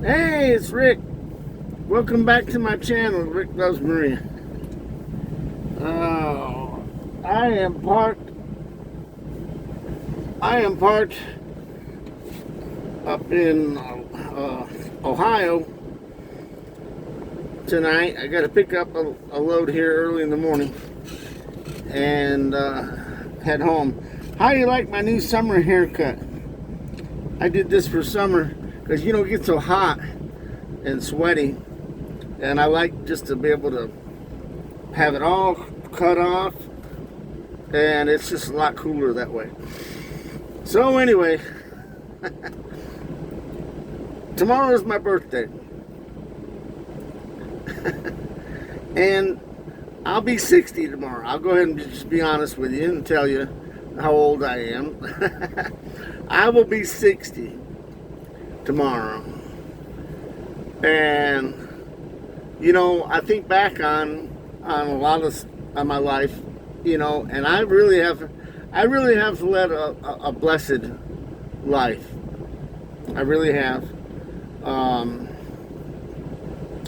Hey, it's Rick. Welcome back to my channel, Rick Loves Maria. Oh, I am parked up in Ohio tonight. I got to pick up a load here early in the morning and head home. How do you like my new summer haircut? I did this for summer because it gets so hot and sweaty, and I like just to be able to have it all cut off, and it's just a lot cooler that way. So anyway, tomorrow is my birthday, and I'll be 60 tomorrow. I'll go ahead and just be honest with you and tell you how old I am. I will be 60 tomorrow. And I think back on a lot of my life, and I really have led a blessed life. I really have.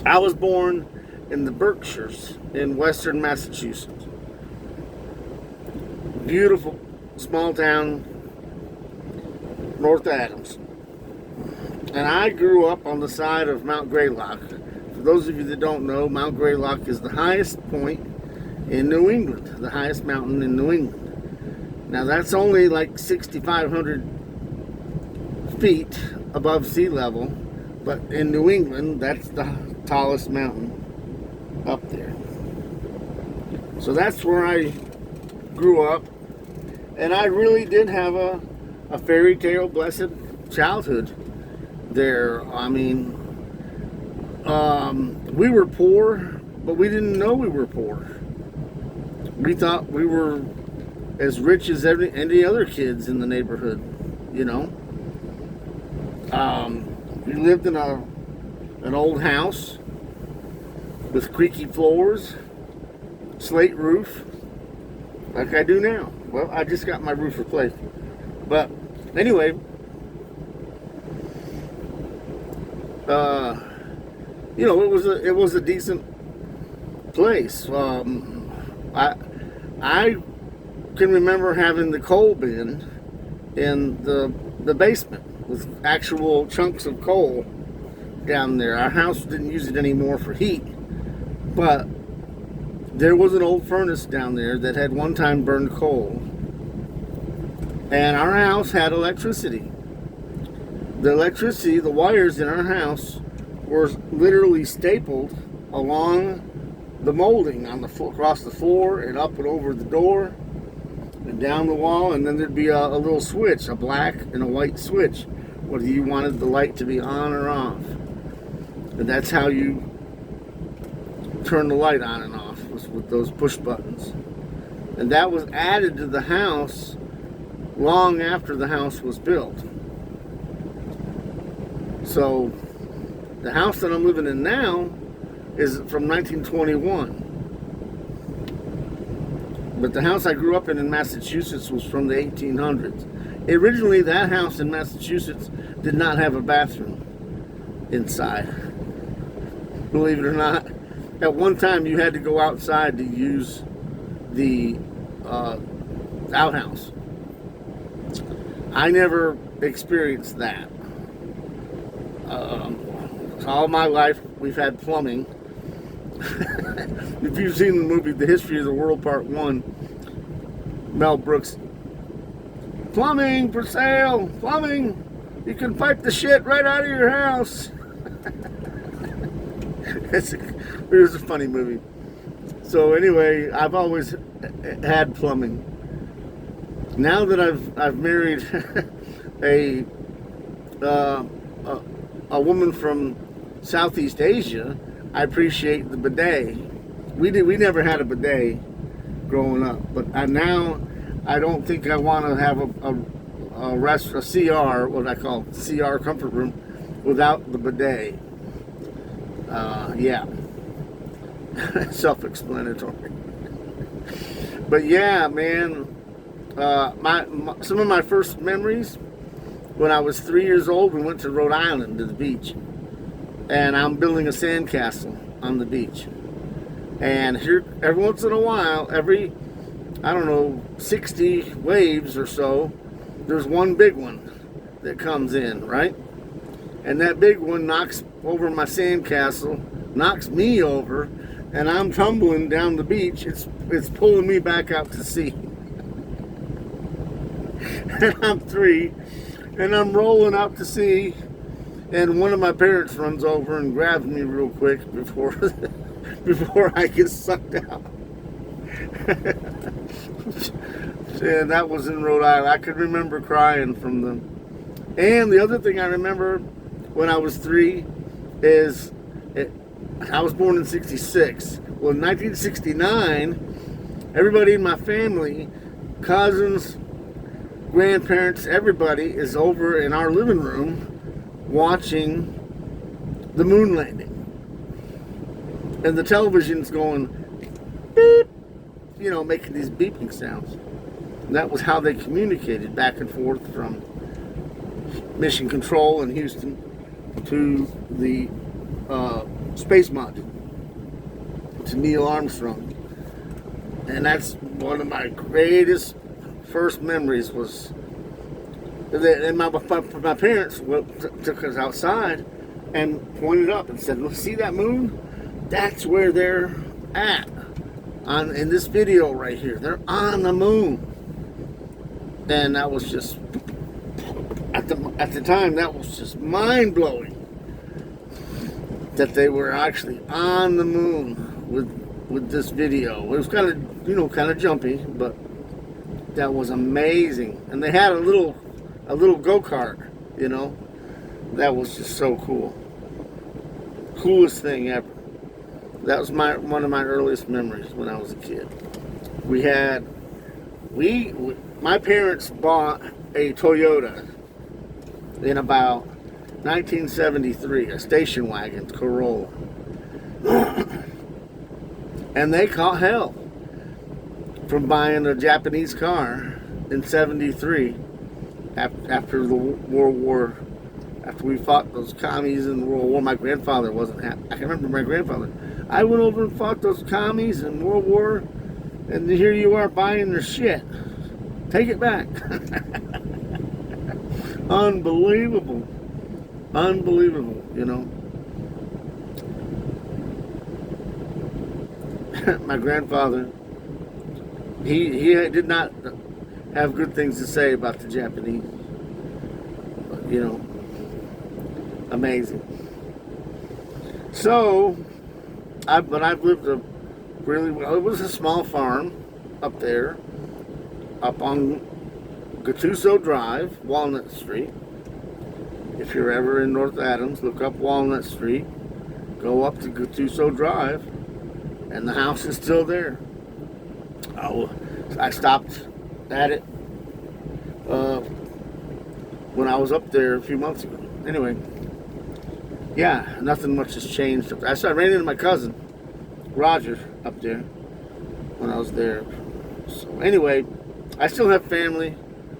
I was born in the Berkshires in western Massachusetts. Beautiful small town, North Adams. And I grew up on the side of Mount Greylock. For those of you that don't know, Mount Greylock is the highest point in New England, the highest mountain in New England. Now that's only like 6,500 feet above sea level, but in New England, that's the tallest mountain up there. So that's where I grew up, and I really did have a fairy tale blessed childhood there. I mean, we were poor, but we didn't know we were poor. We thought we were as rich as any other kids in the neighborhood, We lived in an old house with creaky floors, slate roof, like I do now. Well, I just got my roof replaced. But anyway, it was a decent place. I can remember having the coal bin in the basement with actual chunks of coal down there. Our house didn't use it anymore for heat, but there was an old furnace down there that had one time burned coal, and our house had electricity. The wires in our house were literally stapled along the molding on across the floor and up and over the door and down the wall, and then there'd be a little switch, a black and a white switch, whether you wanted the light to be on or off. And that's how you turn the light on and off, was with those push buttons. And that was added to the house long after the house was built. So the house that I'm living in now is from 1921. But the house I grew up in Massachusetts was from the 1800s. Originally, that house in Massachusetts did not have a bathroom inside. Believe it or not. At one time, you had to go outside to use the outhouse. I never experienced that. All my life, we've had plumbing. If you've seen the movie The History of the World Part 1, Mel Brooks, plumbing for sale, plumbing, you can pipe the shit right out of your house. It was a funny movie. So anyway, I've always had plumbing. Now that I've married a woman from Southeast Asia, I appreciate the bidet. We never had a bidet growing up, but now I don't think I want to have a CR, what I call CR comfort room, without the bidet. Yeah, self-explanatory. But yeah, man, some of my first memories when I was 3 years old, we went to Rhode Island to the beach. And I'm building a sandcastle on the beach. And here, every once in a while, every, I don't know, 60 waves or so, there's one big one that comes in, right? And that big one knocks over my sandcastle, knocks me over, and I'm tumbling down the beach. It's pulling me back out to sea. And I'm 3, and I'm rolling out to sea, and one of my parents runs over and grabs me real quick before before I get sucked out. And that was in Rhode Island. I could remember crying from them. And the other thing I remember when I was 3 is I was born in 66. Well, in 1969, everybody in my family, cousins, grandparents, everybody is over in our living room watching the moon landing. And the television's going beep, making these beeping sounds. And that was how they communicated back and forth from Mission Control in Houston to the space module, to Neil Armstrong. And that's one of my greatest first memories was that, and my parents took us outside and pointed up and said, "Look, see that moon? That's where they're at in this video right here. They're on the moon." And that was just, at the time, that was just mind-blowing that they were actually on the moon with this video. It was kind of jumpy, but that was amazing. And they had a little go-kart, that was just so cool. Coolest thing ever. That was one of my earliest memories when I was a kid. My parents bought a Toyota in about 1973, a station wagon Corolla. And they caught hell from buying a Japanese car in 73 after the World War, after we fought those commies in World War. My grandfather wasn't happy. I can remember my grandfather. I went over and fought those commies in World War, and here you are buying their shit. Take it back. Unbelievable. Unbelievable, My grandfather, he did not have good things to say about the Japanese. But, amazing. So, I've lived it was a small farm up there, up on Gattuso Drive, Walnut Street. If you're ever in North Adams, look up Walnut Street, go up to Gattuso Drive, and the house is still there. I stopped at it when I was up there a few months ago. Anyway, yeah, nothing much has changed. I ran into my cousin, Roger, up there when I was there. So anyway, I still have family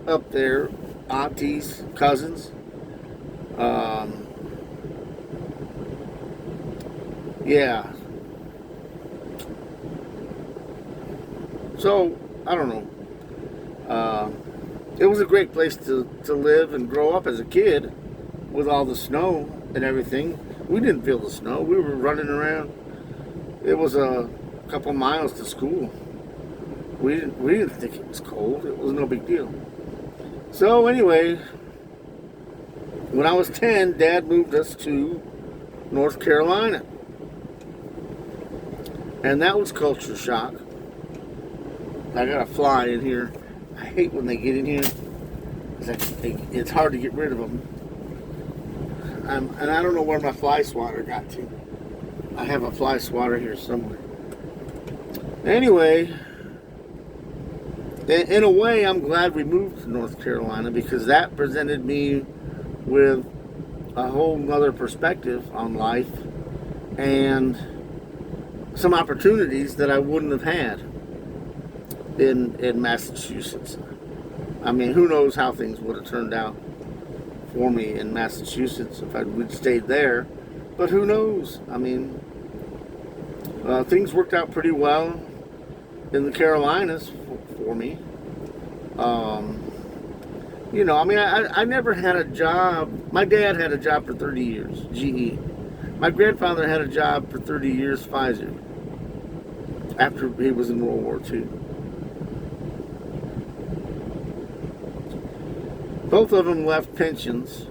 up there, aunties, cousins. Yeah. So, I don't know. It was a great place to live and grow up as a kid with all the snow and everything. We didn't feel the snow. We were running around. It was a couple miles to school. We didn't think it was cold. It was no big deal. So anyway, when I was 10, Dad moved us to North Carolina. And that was culture shock. I got a fly in here. I hate when they get in here. It's hard to get rid of them. And I don't know where my fly swatter got to. I have a fly swatter here somewhere. Anyway, in a way, I'm glad we moved to North Carolina because that presented me with a whole nother perspective on life and some opportunities that I wouldn't have had in Massachusetts. I mean, who knows how things would have turned out for me in Massachusetts if I would stayed there. But who knows? I mean, things worked out pretty well in the Carolinas for me. You know, I mean, I never had a job. My dad had a job for 30 years, GE. My grandfather had a job for 30 years, Pfizer, after he was in World War II. Both of them left pensions,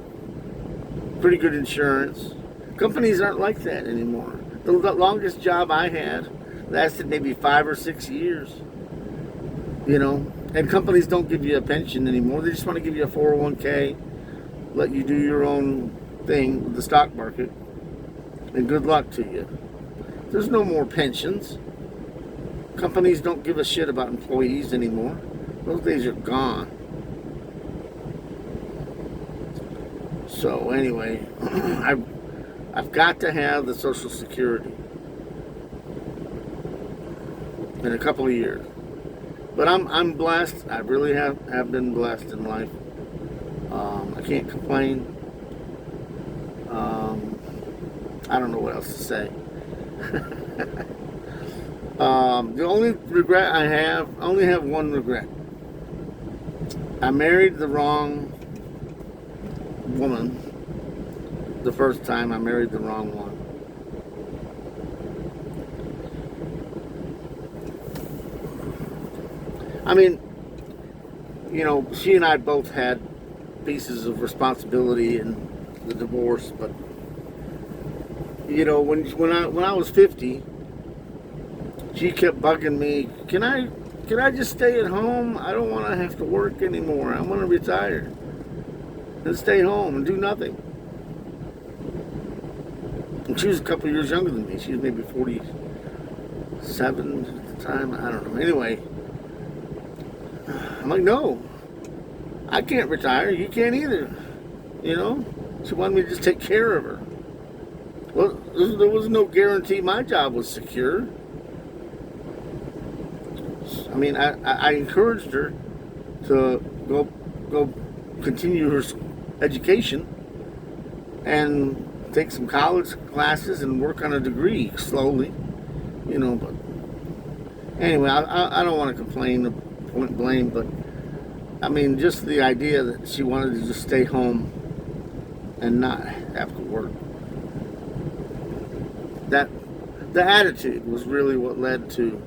pretty good insurance. Companies aren't like that anymore. The longest job I had lasted maybe 5 or 6 years. You know, and companies don't give you a pension anymore. They just want to give you a 401k, let you do your own thing with the stock market, and good luck to you. There's no more pensions. Companies don't give a shit about employees anymore. Those days are gone. So anyway, I've got to have the Social Security in a couple of years. But I'm blessed. I really have been blessed in life. I can't complain. I don't know what else to say. The only regret I only have one regret. I married the wrong woman. The first time I married the wrong one. I mean, you know, she and I both had pieces of responsibility in the divorce, but you know, when I was 50, she kept bugging me. Can I just stay at home? I don't want to have to work anymore. I want to retire and stay home and do nothing. And she was a couple of years younger than me. She was maybe 47 at the time. I don't know. Anyway. I'm like, no, I can't retire. You can't either. You know? She wanted me to just take care of her. Well, there was no guarantee my job was secure. I mean, I encouraged her to go continue her education and take some college classes and work on a degree slowly. You know, but anyway, I don't want to complain point blame, but I mean, just the idea that she wanted to just stay home and not have to work. That the attitude was really what led to,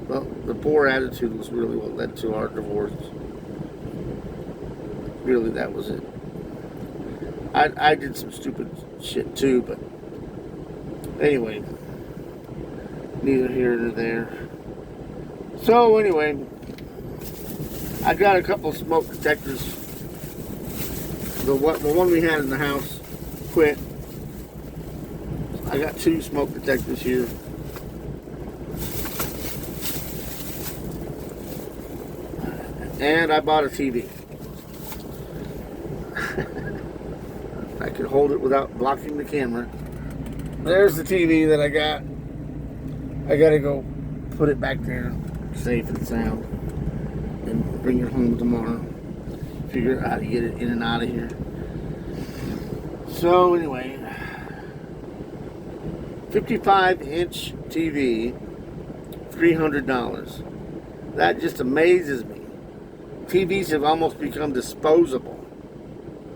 well, the poor attitude was really what led to our divorce. Really, that was it. I did some stupid shit too, but anyway, neither here nor there. So anyway, I got a couple smoke detectors. The one we had in the house quit. I got 2 smoke detectors here. And I bought a TV. I could hold it without blocking the camera. There's the TV that I got. I gotta go put it back there, safe and sound, and bring it home tomorrow. Figure out how to get it in and out of here. So anyway, 55-inch TV, $300. That just amazes me. TVs have almost become disposable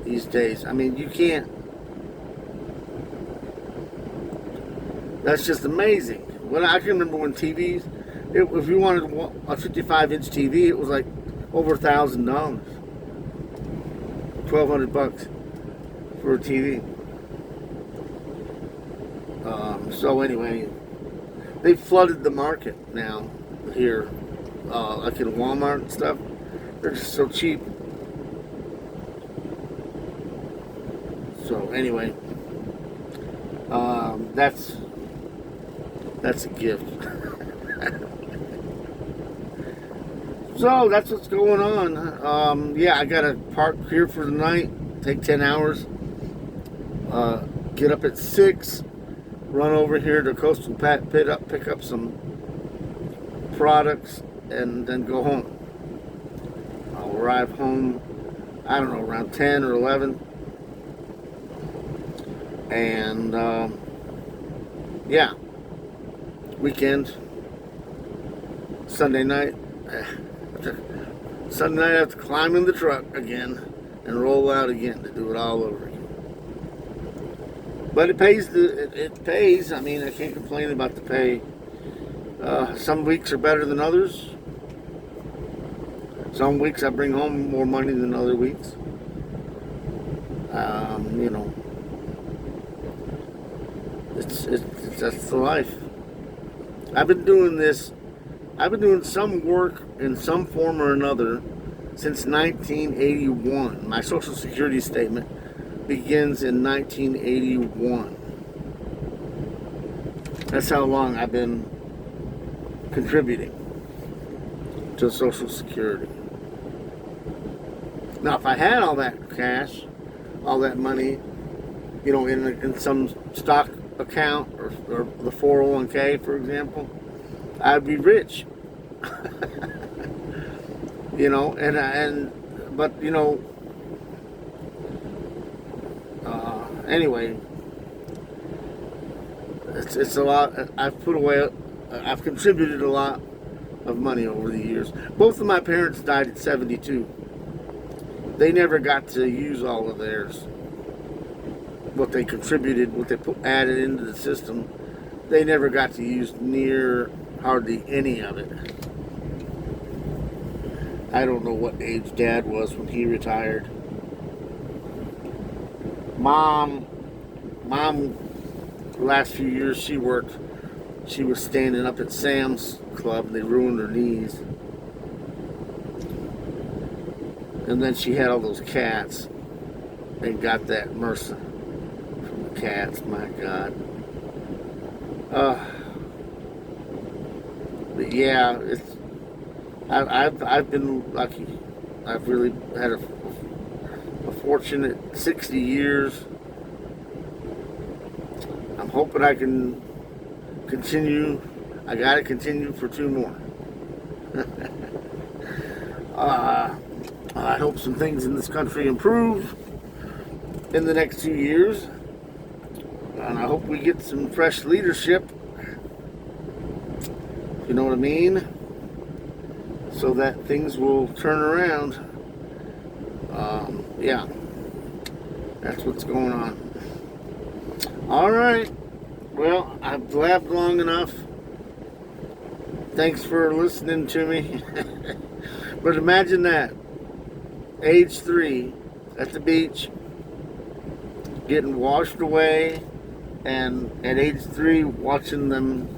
these days. I mean, you can't. That's just amazing. When I can remember when TVs, if you wanted a 55-inch TV, it was like over $1,000, $1,200 for a TV. So anyway, they flooded the market now here, like in Walmart and stuff. They're just so cheap. So anyway, that's a gift. So that's what's going on. Yeah, I gotta park here for the night. Take 10 hours. Get up at 6. Run over here to Coastal pick up some products, and then go home. I'll arrive home, I don't know, around 10 or 11. And yeah, weekend, Sunday night. Sunday night I have to climb in the truck again and roll out again to do it all over again. But it pays. It pays. I mean, I can't complain about the pay. Some weeks are better than others. Some weeks I bring home more money than other weeks. You know, it's that's the life. I've been doing this. I've been doing some work in some form or another since 1981. My Social Security statement begins in 1981. That's how long I've been contributing to Social Security. Now, if I had all that cash, all that money, you know, in some stock account or the 401k, for example, I'd be rich. You know, but you know, anyway, it's a lot. I've put away. I've contributed a lot of money over the years. Both of my parents died at 72. They never got to use all of theirs. What they contributed, what they added into the system, they never got to use near hardly any of it. I don't know what age Dad was when he retired. Mom, the last few years she worked, she was standing up at Sam's Club and they ruined her knees. And then she had all those cats and got that MRSA from the cats, my God. But yeah, I've been lucky. I've really had a fortunate 60 years. I'm hoping I can continue. I gotta continue for 2 more. I hope some things in this country improve in the next 2 years. And I hope we get some fresh leadership. You know what I mean? So that things will turn around. Yeah. That's what's going on. Alright. Well, I've blabbed long enough. Thanks for listening to me. But imagine that. Age 3 at the beach, getting washed away, and at age 3 watching them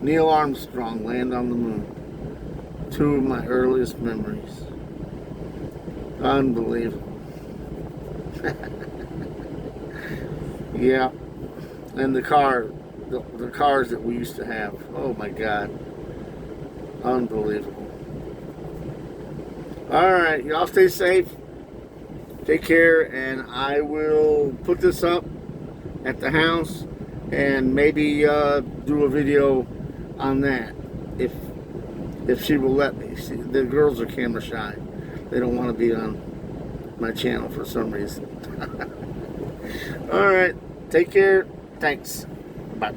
Neil Armstrong land on the moon. 2 of my earliest memories. Unbelievable. Yeah. And the cars that we used to have. Oh my God. Unbelievable. Alright, y'all stay safe. Take care, and I will put this up at the house and maybe do a video on that if she will let me. See, the girls are camera shy. They don't want to be on my channel for some reason. Alright, take care. Thanks. Bye.